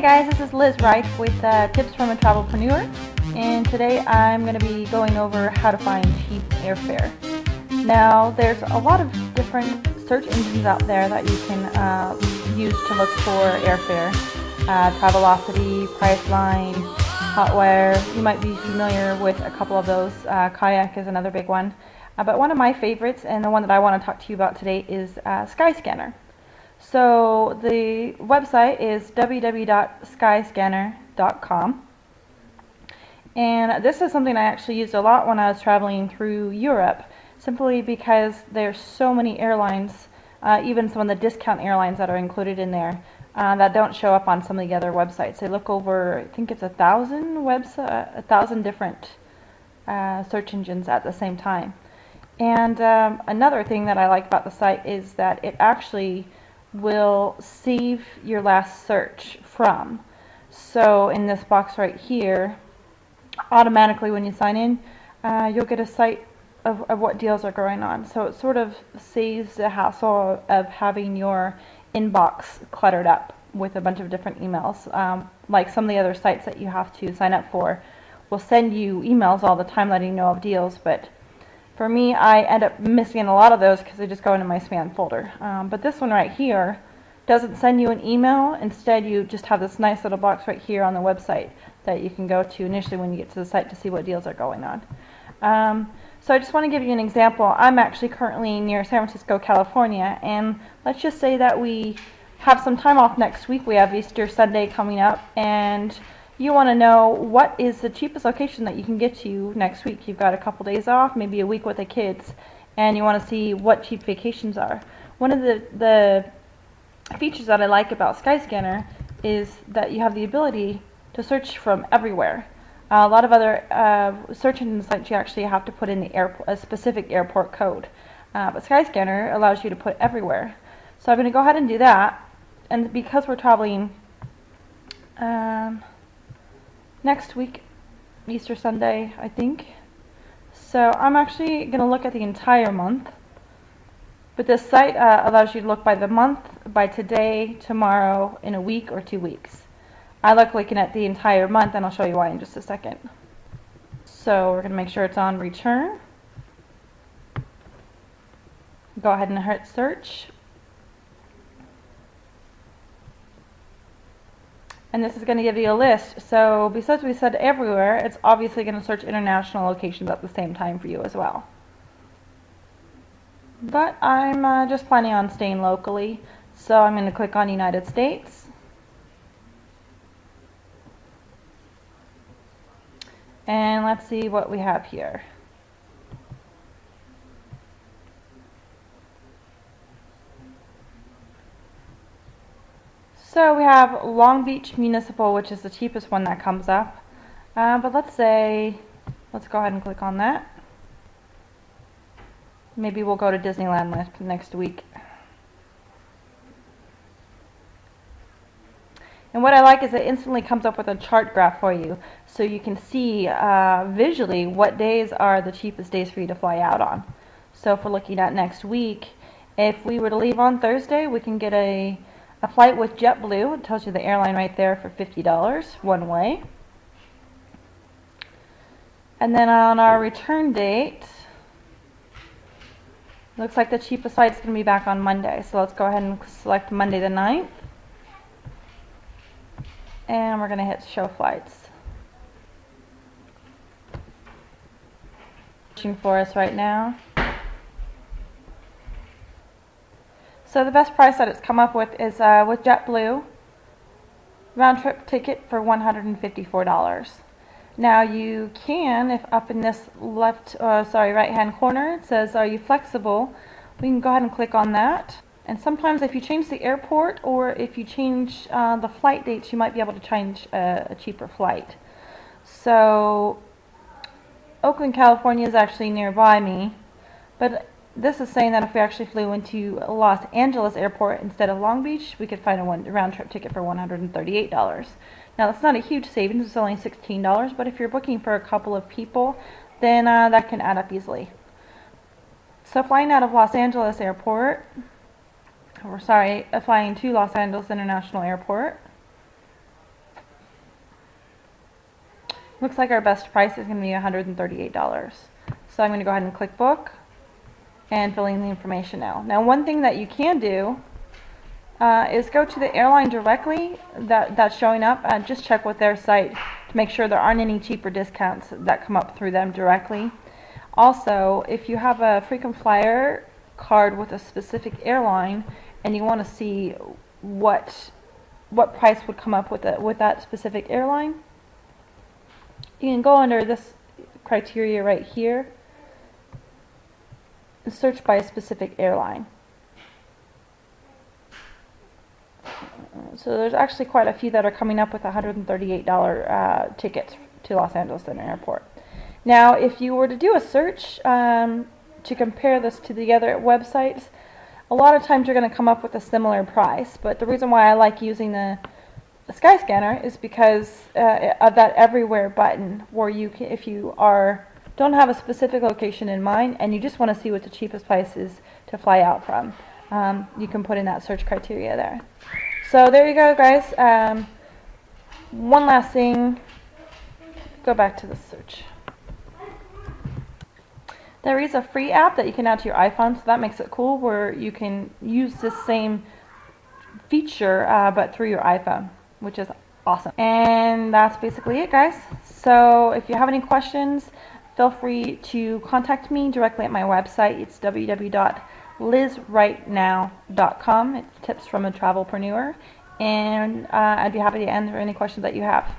guys, this is Liz Reich with Tips from a Travelpreneur, and today I'm going to be going over how to find cheap airfare. Now, there's a lot of different search engines out there that you can use to look for airfare. Travelocity, Priceline, Hotwire. You might be familiar with a couple of those. Kayak is another big one. But one of my favorites, and the one that I want to talk to you about today, is Skyscanner. So the website is www.skyscanner.com, and this is something I actually used a lot when I was traveling through Europe, simply because there's so many airlines, even some of the discount airlines that are included in there, that don't show up on some of the other websites. They look over, I think it's 1,000 different search engines at the same time. And another thing that I like about the site is that it actually will save your last search from. So in this box right here, automatically when you sign in, you'll get a site of what deals are going on. So it sort of saves the hassle of having your inbox cluttered up with a bunch of different emails. Like some of the other sites that you have to sign up for will send you emails all the time letting you know of deals, but for me, I end up missing a lot of those because they just go into my spam folder. But this one right here doesn't send you an email. Instead, you just have this nice little box right here on the website that you can go to initially when you get to the site to see what deals are going on. So I just want to give you an example. I'm actually currently near San Francisco, California, and let's just say that we have some time off next week. We have Easter Sunday coming up, and you want to know what is the cheapest location that you can get to next week. You've got a couple days off, maybe a week with the kids, and you want to see what cheap vacations are. One of the features that I like about Skyscanner is that you have the ability to search from everywhere. A lot of other search engine sites you actually have to put in a specific airport code, but Skyscanner allows you to put everywhere. So I'm going to go ahead and do that, and because we're traveling next week, Easter Sunday, I think. So I'm actually going to look at the entire month. But this site allows you to look by the month, by today, tomorrow, in a week, or 2 weeks. I like looking at the entire month, and I'll show you why in just a second. So we're going to make sure it's on return. Go ahead and hit search. And this is going to give you a list. So besides we said everywhere, it's obviously going to search international locations at the same time for you as well. But I'm just planning on staying locally, so I'm going to click on United States. And let's see what we have here. So we have Long Beach Municipal, which is the cheapest one that comes up. But let's go ahead and click on that. Maybe we'll go to Disneyland next week. And what I like is it instantly comes up with a chart graph for you, so you can see visually what days are the cheapest days for you to fly out on. So if we're looking at next week, if we were to leave on Thursday, we can get a flight with JetBlue. It tells you the airline right there for $50 one way. And then on our return date, looks like the cheapest flight is going to be back on Monday. So let's go ahead and select Monday the 9th. And we're going to hit show flights. Searching for us right now. So the best price that it's come up with is with JetBlue, round trip ticket for $154. Now you can, if up in this right hand corner it says are you flexible, we can go ahead and click on that. And sometimes if you change the airport or if you change the flight dates, you might be able to change a cheaper flight. So Oakland, California is actually nearby me, but this is saying that if we actually flew into Los Angeles Airport instead of Long Beach, we could find a round-trip ticket for $138. Now, that's not a huge savings. It's only $16, but if you're booking for a couple of people, then that can add up easily. So flying out of Los Angeles Airport, flying to Los Angeles International Airport, Looks like our best price is going to be $138. So I'm going to go ahead and click book and fill in the information now. Now one thing that you can do is go to the airline directly that's showing up and just check with their site to make sure there aren't any cheaper discounts that come up through them directly. Also, if you have a frequent flyer card with a specific airline and you want to see what price would come up with that specific airline, you can go under this criteria right here and search by a specific airline. So there's actually quite a few that are coming up with $138 tickets to Los Angeles Center Airport. Now, if you were to do a search to compare this to the other websites, a lot of times you're going to come up with a similar price. But the reason why I like using the Skyscanner is because of that everywhere button, where you can, if you don't have a specific location in mind and you just want to see what the cheapest place is to fly out from, you can put in that search criteria there. So there you go, guys. One last thing, go back to the search. There is a free app that you can add to your iPhone, so that makes it cool, where you can use this same feature but through your iPhone, which is awesome. And that's basically it, guys. So if you have any questions, feel free to contact me directly at my website. It's www.lizrightnow.com. It's tips from a travelpreneur, and I'd be happy to answer any questions that you have.